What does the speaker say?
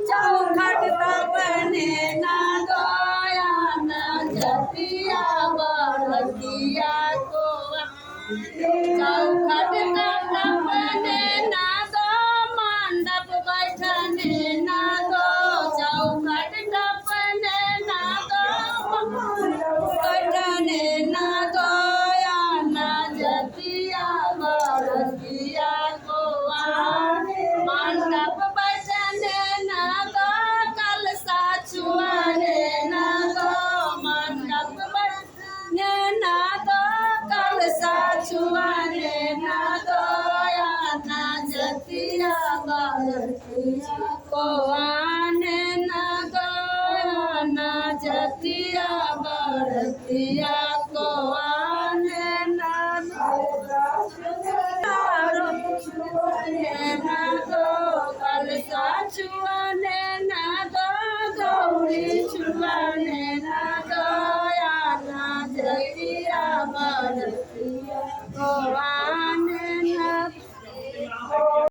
चौखट बने ना दोया ना जतिया बरतिया को चौखट बने ना दो मंडप बैठने ना दो चौखट बने ना दो बैठने ना दो या ना जतिया बरतिया को मंडप बैठने ना दो कलसा छुआने ना दो मंडप बैठने ना दो कलसा छुआने ना दो या ना जतिया बरतिया को आने ना दो या ना जतिया बरतिया को आने ना दो ना दो कलसा छुआने ना दो गौरी छुआने ना दो या ना जतिया बरतिया को